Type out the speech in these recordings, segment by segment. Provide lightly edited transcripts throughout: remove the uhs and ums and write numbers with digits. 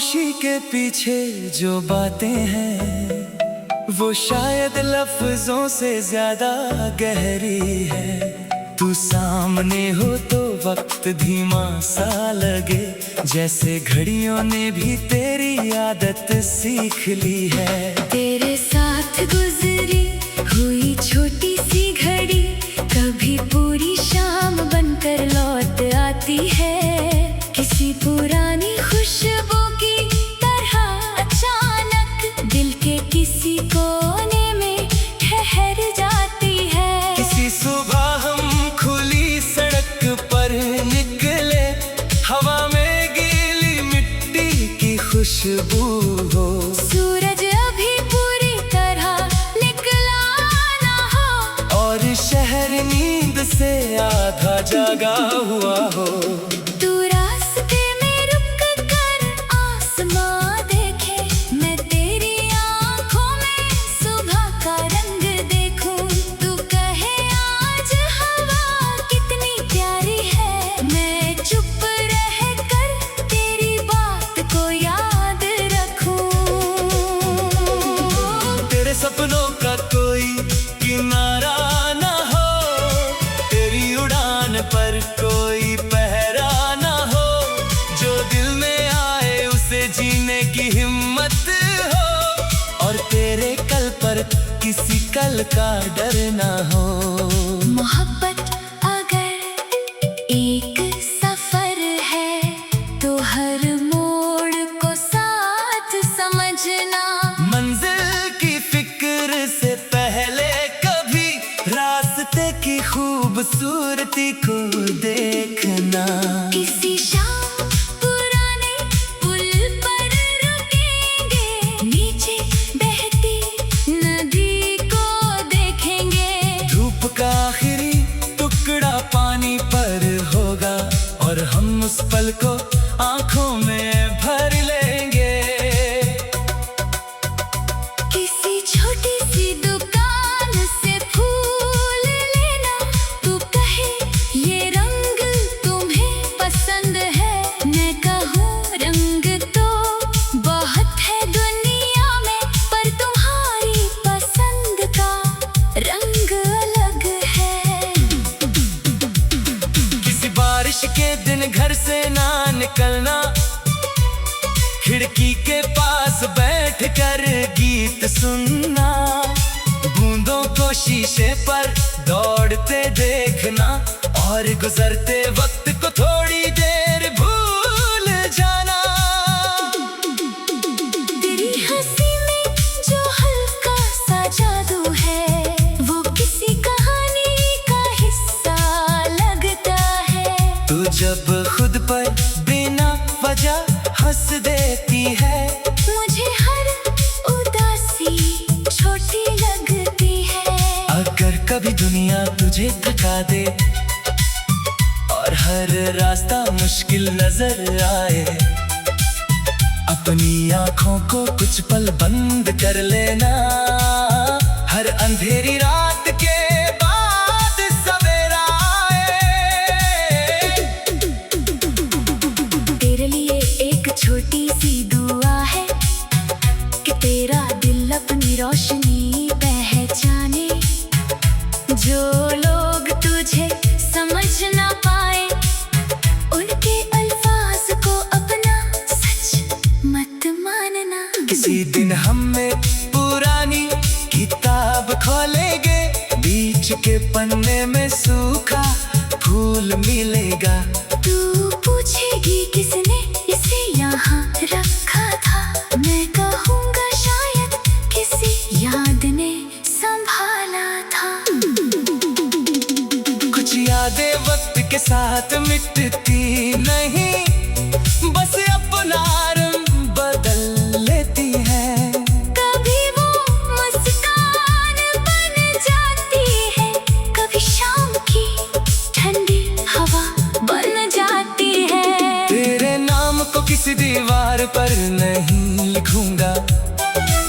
खामोशी के पीछे जो बातें हैं वो शायद लफ्जों से ज्यादा गहरी है। तू सामने हो तो वक्त धीमा सा लगे, जैसे घड़ियों ने भी तेरी आदत सीख ली है। तेरे साथ गुजरी हुई छोटी सी घड़ी कभी पूरी शाम बनकर लौट आती है। किसी पुरानी खुशबू की तरह अचानक दिल के किसी कोने में ठहर जाती है। किसी सुबह हम खुली सड़क पर निकले, हवा में गीली मिट्टी की खुशबू हो। सूरज अभी पूरी तरह निकला ना हो और शहर नींद से आधा जागा हुआ हो। तू रास्ते में रुक कर आसमां देखे, मैं तेरी आंखों में सुबह का रंग देखूं। तू कहे आज हवा कितनी प्यारी है, मैं चुप रह कर तेरी बात को याद रखूं। तेरे सपनों का कोई किनारा ना हो, तेरी उड़ान पर कोई पहरा ना हो। जो दिल में आए उसे जीने की हिम्मत हो, और तेरे कल पर किसी कल का डर ना हो। मोहब्बत अगर एक सफर है तो हर मोड़ को साथ समझना। मंजिल की फिक्र से पहले कभी रास्ते की खूबसूरती को देखना। किसी शाम पुराने पुल पर रुकेंगे, नीचे बहती नदी को देखेंगे। धूप का आखिरी टुकड़ा पानी पर होगा, और हम उस पल को आंखों में भर लेंगे। किसी छोटी सी दुकान से फूल लेना, तू कहे ये रंग तुम्हें पसंद है, मैं कहूँ रंग तो बहुत है दुनिया में, पर तुम्हारी पसंद का रंग अलग है। किसी बारिश के दिन घर से ना निकलना, खिड़की के पास बैठ कर गीत सुनना। बूंदों को शीशे पर दौड़ते देखना, और गुजरते वक्त को थोड़ी देर भूल जाना। तेरी हंसी में जो हल्का सा जादू है, वो किसी कहानी का हिस्सा लगता है। तू जब खुद पर बिना वजह हंस देती है, मुझे हर उदासी छोटी लगती है। अगर कभी दुनिया तुझे थका दे और हर रास्ता मुश्किल नजर आए, अपनी आंखों को कुछ पल बंद कर लेना। हर अंधेरी रात के बाद सवेरा आए। तेरे लिए एक छोटी सी दुआ है कि तेरा दिल अपनी रोशनी पहचाने। जो लोग तुझे समझ ना पाए, उनके अल्फाज को अपना सच मत मानना। किसी दिन हम में पुरानी किताब खोलेंगे, बीच के पन्ने में सूखा फूल मिलेगा। तू पूछेगी किसने इसे यहाँ रखा था, मैं कहूँगा शायद किसी याद ने संभाला था। कुछ यादें वक्त के साथ मिटती नहीं, बस अपना रंग बदल लेती हैं। कभी वो मुस्कान बन जाती है, कभी शाम की ठंडी हवा बन जाती है। तेरे नाम को किसी दीवार पर नहीं लिखूंगा,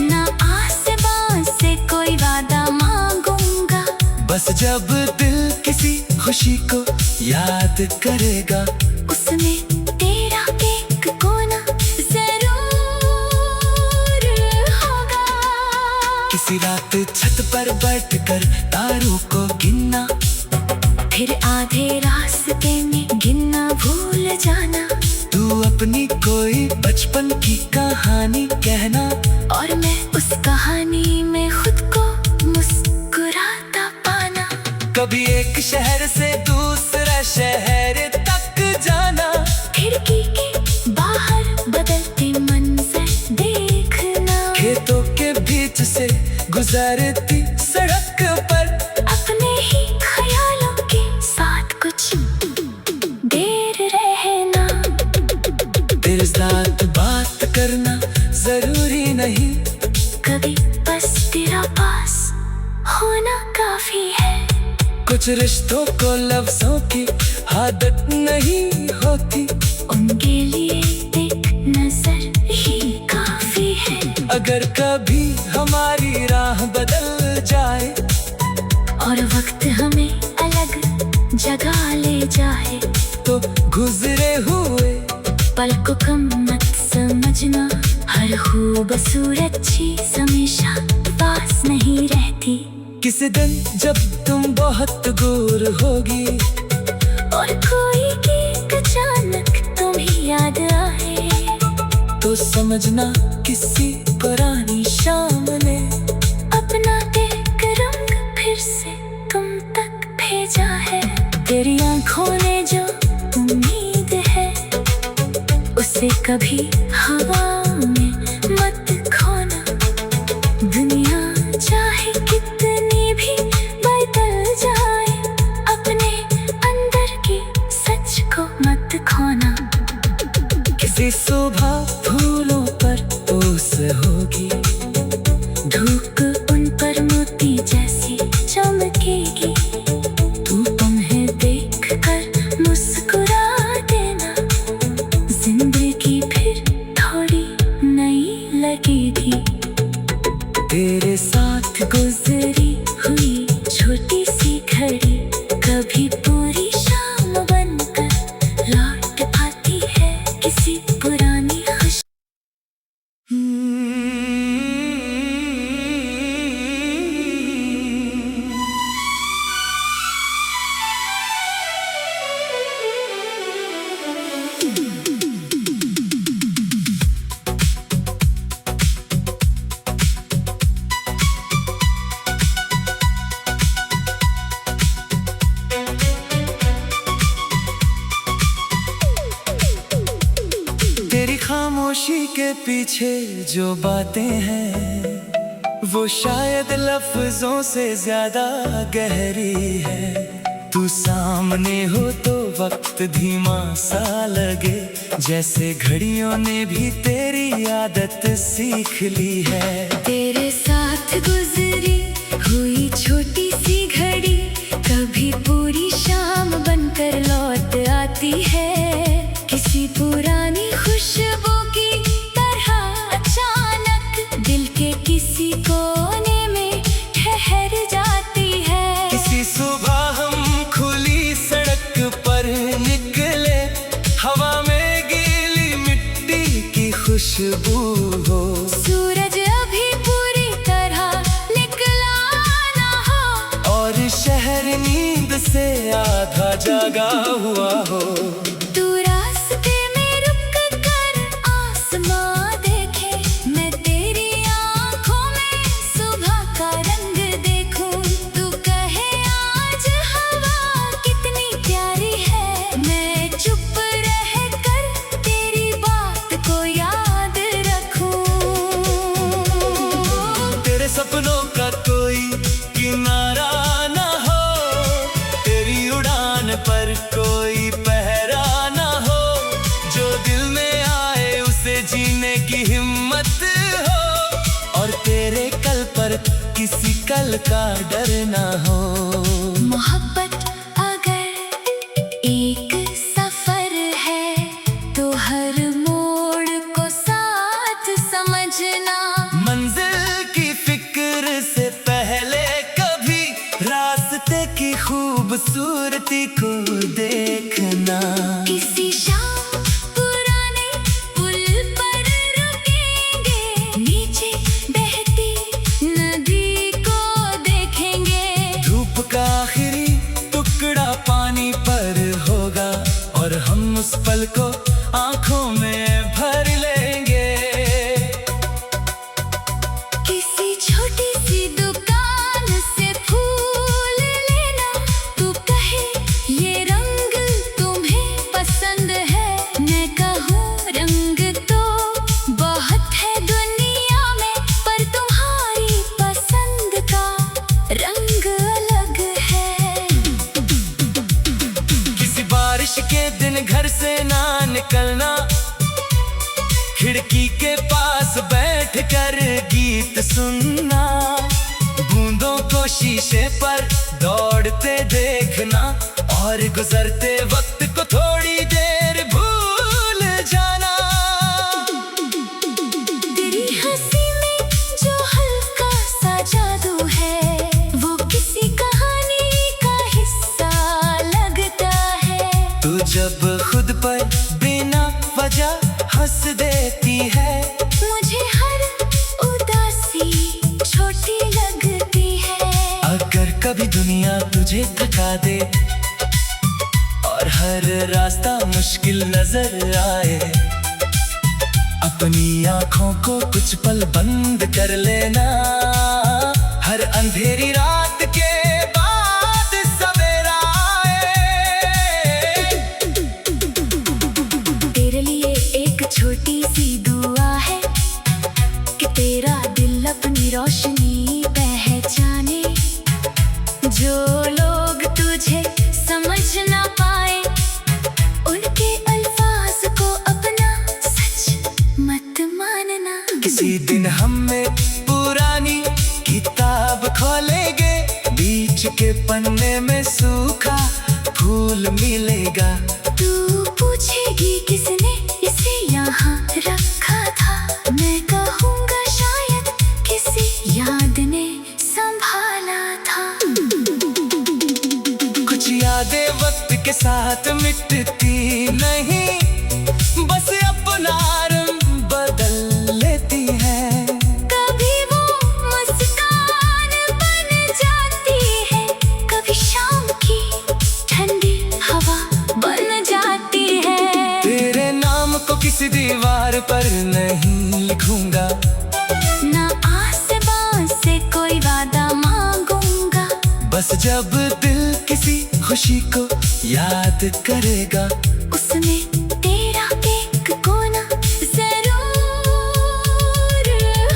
ना आसमां से कोई वादा मांगूंगा। बस जब दिल किसी खुशी को याद करेगा, उसमें तेरा एक कोना जरूर रात छत पर बैठकर तारों को गिनना, फिर आधे रास्ते में गिनना भूल जाना। तू अपनी कोई बचपन की कहानी कहना, और मैं उस कहानी में खुद को मुस्कुराता पाना। कभी एक शहर से दूसरे शहर तक जाना, खिड़की के बाहर बदलते मंजर देखना। खेतों के बीच से गुजरती सड़क पर अपने ही ख्यालों के साथ कुछ देर रहना। तेरे साथ बात करना जरूरी नहीं, कभी बस तेरा पास होना काफी है। कुछ रिश्तों को लफ्जों की आदत नहीं होती, उनके लिए एक नजर ही काफी है। अगर कभी हमारी राह बदल जाए और वक्त हमें अलग जगह ले जाए, तो गुजरे हुए पल को कम मत समझना। हर खूबसूरत चीज हमेशा पास नहीं रहती। किसी दिन जब तुम बहुत दूर होगी और कोई गीत अचानक तुम्हें याद आए, तो समझना किसी पुरानी शाम ने अपना एक रंग फिर से तुम तक भेजा है। तेरी आंखों ने जो उम्मीद है, उसे कभी हवा में मत खोना। दुनिया चाहे कितनी भी बदल जाए, अपने अंदर की सच को मत खोना। किसी सुबह फूलों पर ओस होगी, धूप उन पर मोती जैसी चमकेगी। तू तुम्हें देख कर मुस्कुरा देना, जिंदगी फिर थोड़ी नई लगेगी। तेरे साथ गुजरी हुई छोटी सी घड़ी कभी पूरी शाम बनकर लौट आती है। किसी पुरानी खुशी तेरी खामोशी के पीछे जो बातें हैं, वो शायद लफ्जों से ज्यादा गहरी है। तू सामने हो तो वक्त धीमा सा लगे, जैसे घड़ियों ने भी तेरी आदत सीख ली है। तेरे साथ गुजरी हुई छोटी सी घड़ी कभी पूरी शाम बनकर लौट आती है। किसी पुरानी खुशबू की तरह अचानक दिल के किसी कोने में ठहर जाती है। किसी सुबह हम खुली सड़क पर निकले, हवा में गीली मिट्टी की खुशबू हो। सूरज अभी पूरी तरह निकला ना हो, और शहर नींद से आधा जागा हुआ हो। तू रास्ते में रुक कर आसमां देखे, मैं तेरी आंखों में सुबह का रंग देखूं। तू कहे आज हवा कितनी प्यारी है, मैं चुप रह कर तेरी बात को याद रखूं। तेरे सपनों का कोई किनारा ना हो, तेरी उड़ान पर कोई पहरा ना हो। जो दिल में आए उसे जीने की हिम्मत हो, और तेरे कल पर किसी कल का डर ना हो। मोहब्बत अगर एक सफर है, तो हर मोड़ को साथ समझना। मंजिल की फिक्र से पहले कभी रास्ते की खूबसूरती को देखना। किसी शाम पुराने पुल पर रुकेंगे, नीचे बहती नदी निकलना, खिड़की के पास बैठ कर गीत सुनना, बूंदों को शीशे पर दौड़ते देखना, और गुजरते वक्त को थोड़ी देर भूल जाना। तेरी हंसी में जो हल्का सा जादू है, वो किसी कहानी का हिस्सा लगता है। तू जब खुद पर बिना वजह हंस देती है, मुझे हर उदासी छोटी लगती है। अगर कभी दुनिया तुझे थका दे और हर रास्ता मुश्किल नजर आए, अपनी आंखों को कुछ पल बंद कर लेना, हर अंधेरी रात के बाद सवेरा आए। तेरे लिए एक छोटी सी दुआ है कि तेरा दिल अपनी रोशनी पहचाने। जो लोग तुझे समझ ना पाए, उनके अल्फाज को अपना सच मत मानना। किसी दिन हम में पुरानी किताब खोलेंगे, बीच के पन्ने में सूखा फूल मिलेगा। तू पूछेगी किसने इसे यहाँ रखा था, मैं कहूँगा शायद किसी याद ने संभाला था। कुछ यादें वक्त के साथ मिटती नहीं, बस अपना रंग बदल लेती हैं। कभी वो मुस्कान बन जाती है, कभी शाम की ठंडी हवा बन जाती है। तेरे नाम को किसी दीवार पर नहीं लिखूंगा, ना आसमां से कोई वादा मांगूंगा। बस जब दिल किसी खुशी को याद करेगा, उसमें तेरा एक कोना जरूर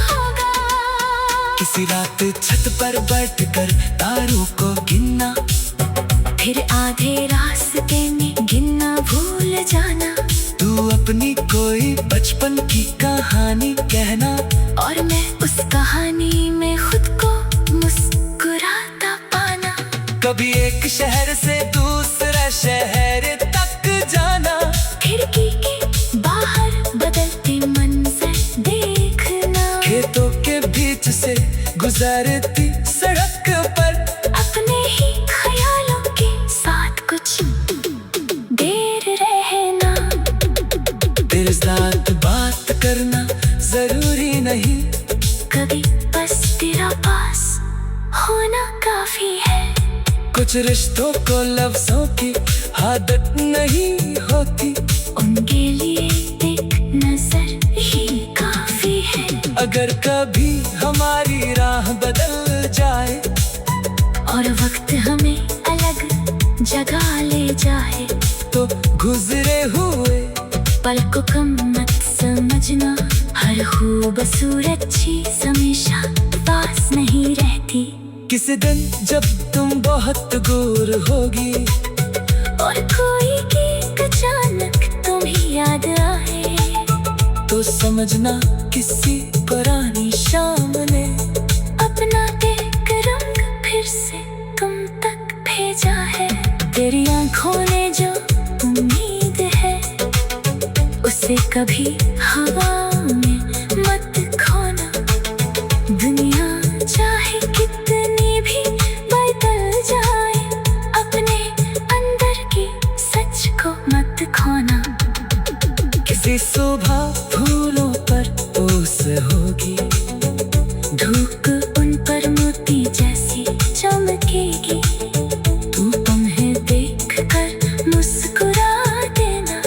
होगा। किसी रात छत पर बैठकर तारों को गिनना, फिर आधे रास्ते में गिनना भूल जाना। तू अपनी कोई बचपन की कहानी कहना, और मैं उस कहानी में खुद को मुस्कुराता पाना। कभी एक शहर से दूसरा शहर तक जाना, खिड़की के बाहर बदलते मंजर देखना। खेतों के बीच से गुजरती सड़क पर अपने ही ख्यालों के साथ कुछ देर रहना। तेरे साथ बात करना जरूरी नहीं, कभी बस तेरा पास होना काफी है। कुछ रिश्तों को लफ्जों की आदत नहीं होती, उनके लिए एक नजर ही काफी है। अगर कभी हमारी राह बदल जाए और वक्त हमें अलग जगह ले जाए, तो गुजरे हुए पल को कम मत समझना। हर खूबसूरत चीज हमेशा पास नहीं रहती। किसी दिन जब तुम बहुत दूर होगी और कोई एक अचानक तुम्हें याद आए, तो समझना किसी पुरानी शाम ने अपना एक रंग फिर से तुम तक भेजा है। तेरी आंखों ने जो उम्मीद है, उसे कभी हवा में मत खोना। दुनिया चाहे कितनी भी बदल जाए, अपने अंदर के सच को मत खोना। किसी सुबह फूलों पर ओस होगी, धूप उन पर मोती जैसी चमकेगी। तू तुम्हें देख कर मुस्कुरा देना,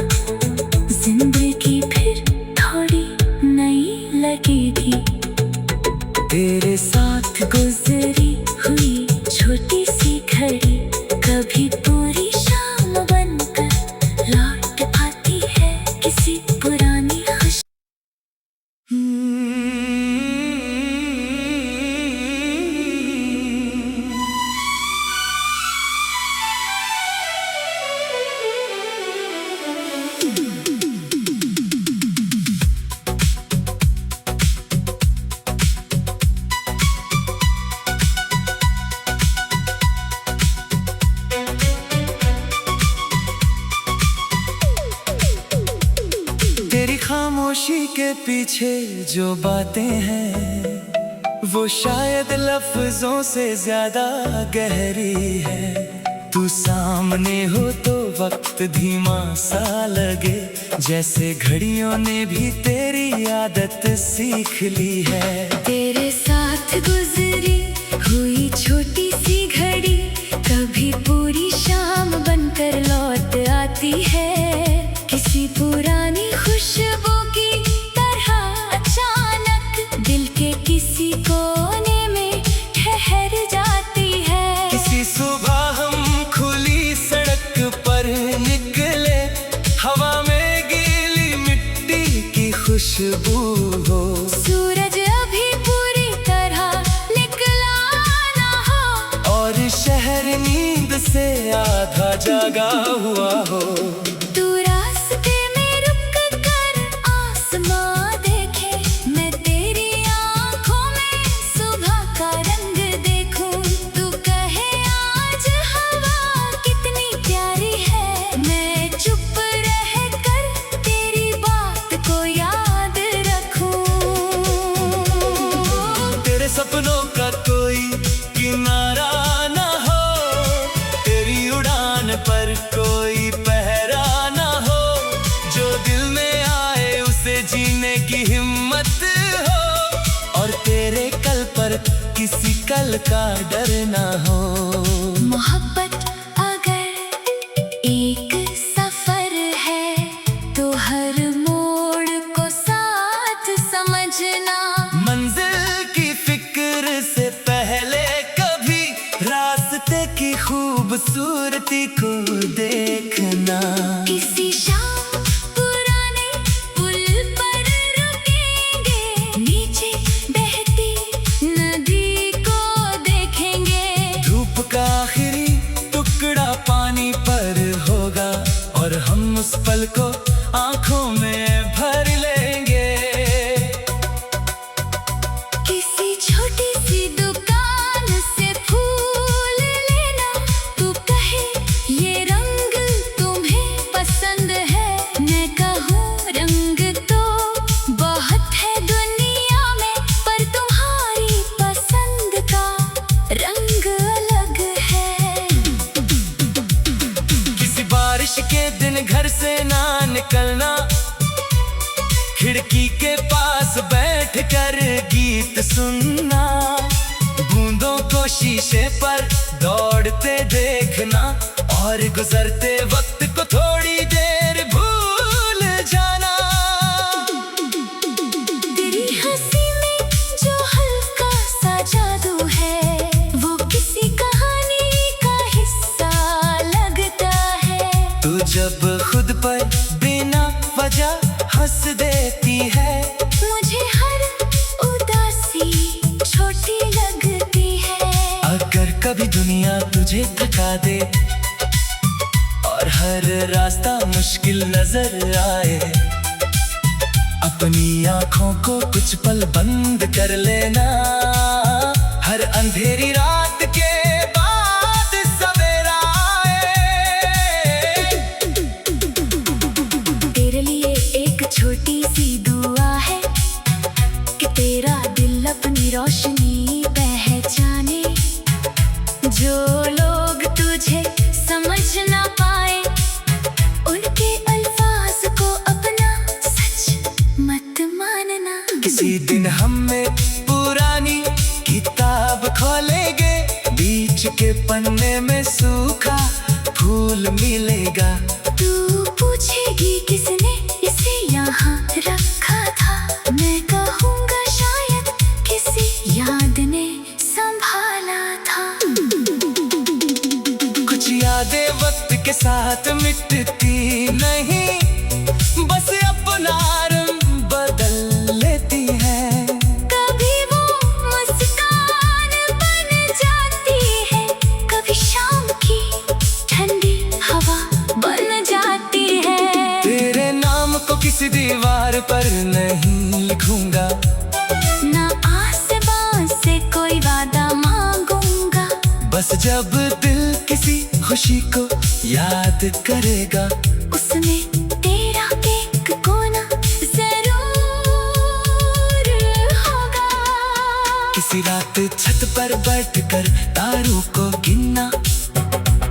जिंदगी फिर थोड़ी नई लगेगी। तेरे साथ गुजरी हुई छोटी सी घड़ी कभी पूरी शाम बनकर लौट आती है, किसी पुरानी खुशी। के पीछे जो बातें हैं वो शायद लफ्जों से ज्यादा गहरी है। तू सामने हो तो वक्त धीमा सा लगे, जैसे घड़ियों ने भी तेरी आदत सीख ली है। तेरे साथ गुजरी हुई छोटी सी घड़ी कभी पूरी शाम बनकर लौट आती है। किसी पुरानी खुशबू की तरह अचानक दिल के किसी कोने में ठहर जाती है। किसी सुबह हम खुली सड़क पर निकले, हवा में गीली मिट्टी की खुशबू हो। सूरज अभी पूरी तरह निकला ना हो और शहर नींद से आधा जागा हुआ हो। तू रास्ते में रुक कर आसमां देखे, मैं तेरी आंखों में सुबह का रंग देखूं। तू कहे आज हवा कितनी प्यारी है, मैं चुप रह कर तेरी बात को याद रखूं। तेरे सपनों का कोई किनारा ना हो, तेरी उड़ान पर कोई पहरा ना हो। जो दिल में आए उसे जीने की हिम्मत हो, और तेरे कल पर किसी कल का डर ना हो। मोहब्बत अगर एक सफर है तो हर मोड़ को साथ समझना। मंजिल की फिक्र से पहले कभी रास्ते की खूबसूरती को देखना। किसी शाम पुराने पुल पर रुकेंगे, नीचे बहती नदी को देखेंगे। धूप का आखिरी टुकड़ा पानी पर होगा, और हम उस पल को आंखों में भर लेंगे। किसी छोटी सी दुकान से फूल लेना, तू कहे ये रंग तुम्हें पसंद है, मैं कहूँ रंग तो बहुत है दुनिया में, पर तुम्हारी पसंद का रंग अलग है। किसी बारिश के दिन घर से ना निकलना, खिड़की के पास बैठ कर गीत सुनना। बूंदों को शीशे पर दौड़ते देखना, और गुजरते वक्त को थोड़ी देर भूल जाना। तेरी हंसी में जो हल्का सा जादू है, वो किसी कहानी का हिस्सा लगता है। तू जब खुद पर बिना वजह हंस देती है, मुझे हर उदासी छोटी लगती है। अगर कभी दुनिया तुझे थका दे और हर रास्ता मुश्किल नजर आए, अपनी आंखों को कुछ पल बंद कर लेना। हर अंधेरी रात के बाद सवेरा आए। तेरे लिए एक छोटी सी दुआ है कि तेरा दिल अपनी रोशनी पहचाने। जो लोग तुझे समझ ना पाए, उनके अल्फाज को अपना सच मत मानना। किसी दिन हम में पुरानी किताब खोलेंगे, बीच के पन्ने में सूखा फूल मिलेगा। तू पूछेगी किसने इसे यहाँ रखा था, मैं कहूँगा शायद किसी याद ने संभाला था। कुछ यादें वक्त के साथ मिटती नहीं, बस अपना रंग बदल लेती हैं। कभी वो मुस्कान बन जाती है, कभी शाम की ठंडी हवा बन जाती है। तेरे नाम को किसी दीवार पर नहीं लिखूंगा, ना आसमान से कोई वादा मांगूंगा। बस जब दिल किसी खुशी को याद करेगा, उसमें तेरा एक कोना जरूर आधी रात छत पर बैठकर तारों को गिनना,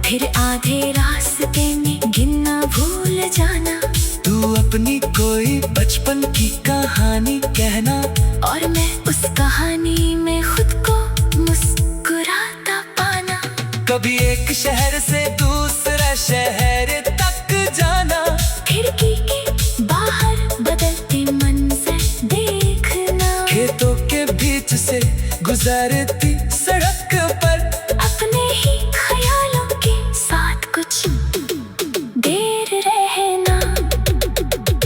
फिर आधे रास्ते में गिनना भूल जाना। तू अपनी कोई बचपन की कहानी कहना, और मैं उस कहानी में खुद को मुस्कुराता पाना। कभी एक शहर से दूसरा शहर तक जाना, खिड़की के बाहर बदलती मंजर देखना। खेतों के बीच से गुजरती सड़क पर अपने ही ख्यालों के साथ कुछ देर रहना।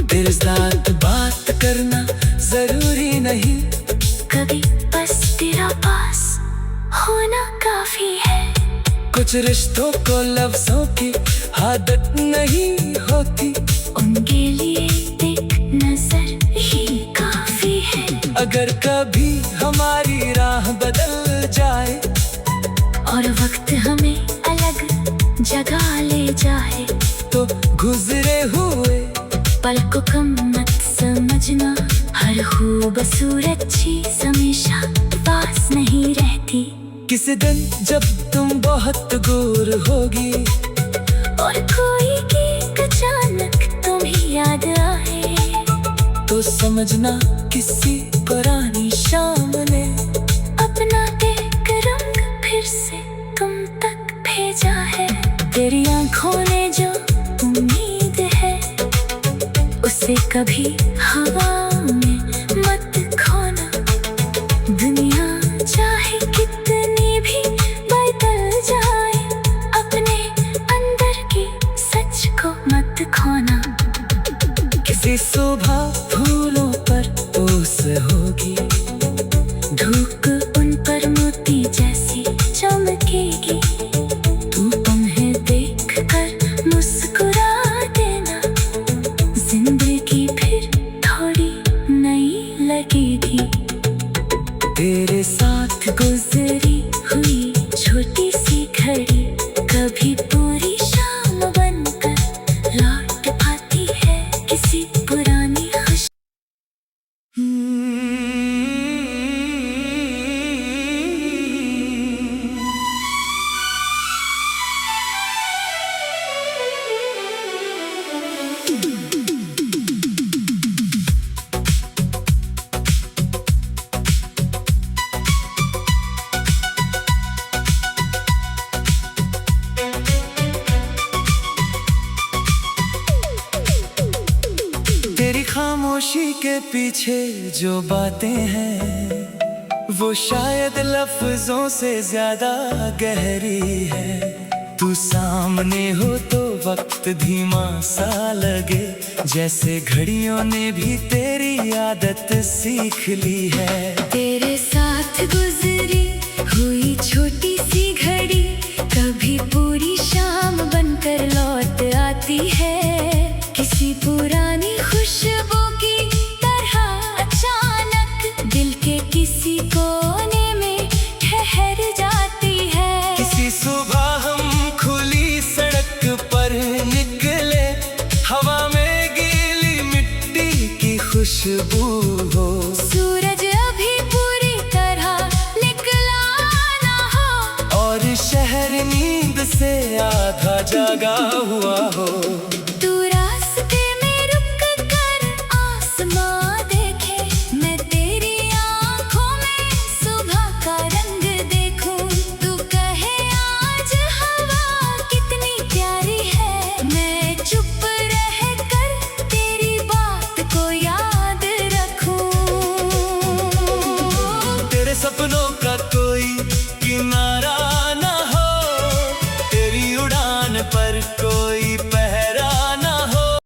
तेरे साथ बात करना जरूरी नहीं, कभी बस तेरा पास होना काफी है। कुछ रिश्तों को लफ्जों की आदत नहीं होती, उनके लिए एक नजर ही काफी है। अगर कभी हमारी राह बदल जाए और वक्त हमें अलग जगह ले जाए, तो गुजरे हुए पल को कम मत समझना। हर खूबसूरत चीज हमेशा पास नहीं रहती। किसी दिन जब तुम बहुत दूर होगी और कोई गीत अचानक तुम्हें याद आए, तो समझना किसी पुरानी शाम ने अपना एक रंग फिर से तुम तक भेजा है। तेरी आंखों ने जो उम्मीद है, उसे कभी हवा में मत खोना। दुनिया चाहे कितनी भी बदल जाए, अपने अंदर के सच को मत खोना। किसी सुबह फूलों पर ओस होगी, धूप उन पर मोती जैसी चमकेगी। तू उन्हें देख कर मुस्कुरा देना, जिंदगी फिर थोड़ी नई लगेगी। तेरे साथ गुजरी हुई छोटी सी घड़ी कभी पूरी शाम बनकर लौट आती है। किसी पुरानी खुशी तेरी खामोशी के पीछे जो बातें हैं, वो शायद लफ्जों से ज्यादा गहरी है। तू सामने हो तो वक्त धीमा सा लगे, जैसे घड़ियों ने भी तेरी आदत सीख ली है। तेरे साथ गुजरी हुई छोटी सी घड़ी कभी पूरी शाम बनकर लौट आती है। किसी पुरानी खुशबू की तरह अचानक दिल के किसी कोने में ठहर जाती है। किसी सुबह हम खुली सड़क पर निकले, हवा में गीली मिट्टी की खुशबू हो,